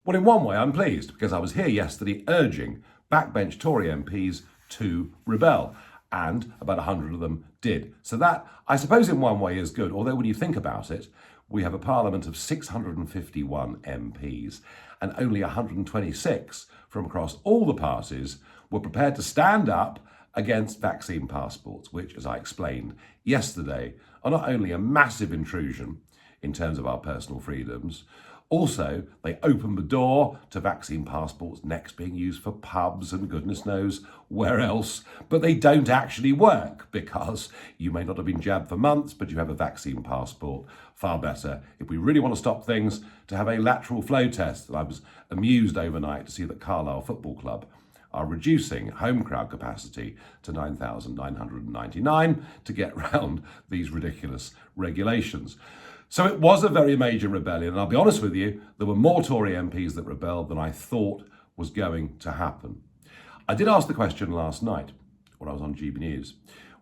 Well, in one way, I'm pleased because I was here yesterday urging backbench Tory MPs to rebel, and about 100 of them did. So that, I suppose, in one way is good, although when you think about it, we have a parliament of 651 MPs, and only 126 from across all the parties were prepared to stand up against vaccine passports, which, as I explained yesterday, are not only a massive intrusion in terms of our personal freedoms, also they open the door to vaccine passports next being used for pubs and goodness knows where else, but they don't actually work because you may not have been jabbed for months, but you have a vaccine passport. Far better, if we really want to stop things, to have a lateral flow test. And I was amused overnight to see that Carlisle Football Club are reducing home crowd capacity to 9,999 to get round these ridiculous regulations. So it was a very major rebellion, and I'll be honest with you, there were more Tory MPs that rebelled than I thought was going to happen. I did ask the question last night when I was on GB News,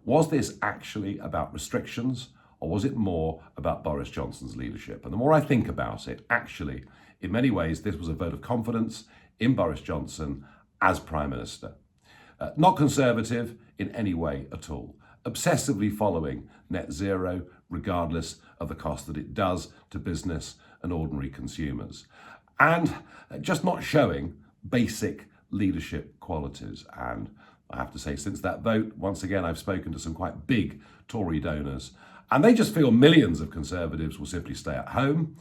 was this actually about restrictions or was it more about Boris Johnson's leadership? And the more I think about it, actually, in many ways, this was a vote of confidence in Boris Johnson as Prime Minister. Not conservative in any way at all. Obsessively following net zero, regardless of the cost that it does to business and ordinary consumers. And just not showing basic leadership qualities. And I have to say, since that vote, once again, I've spoken to some quite big Tory donors, and they just feel millions of Conservatives will simply stay at home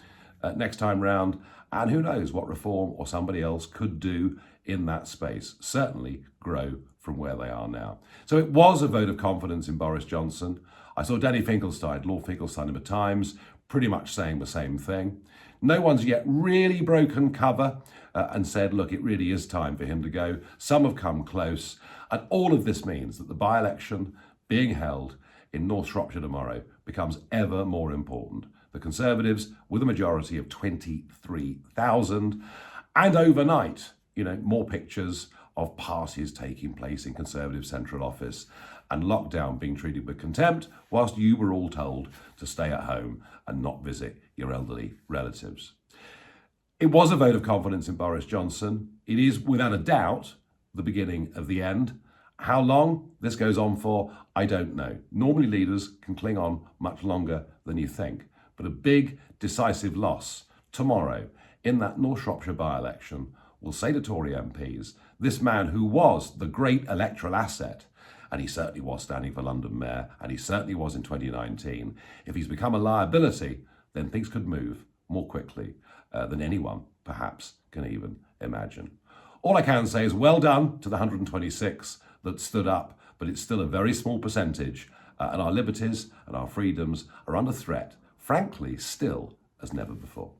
next time round. And who knows what reform or somebody else could do in that space. Certainly grow from where they are now. So it was a vote of confidence in Boris Johnson. I saw Danny Finkelstein, Lord Finkelstein in the Times, pretty much saying the same thing. No one's yet really broken cover and said, look, it really is time for him to go. Some have come close. And all of this means that the by-election being held in North Shropshire tomorrow becomes ever more important. The Conservatives with a majority of 23,000, and overnight, more pictures of parties taking place in Conservative central office and lockdown being treated with contempt whilst you were all told to stay at home and not visit your elderly relatives. It was a vote of confidence in Boris Johnson. It is without a doubt the beginning of the end. How long this goes on for, I don't know. Normally leaders can cling on much longer than you think, but a big decisive loss tomorrow in that North Shropshire by-election will say to Tory MPs, this man who was the great electoral asset, and he certainly was standing for London Mayor, and he certainly was in 2019, if he's become a liability, then things could move more quickly than anyone perhaps can even imagine. All I can say is well done to the 126 that stood up, but it's still a very small percentage, and our liberties and our freedoms are under threat, frankly, still as never before.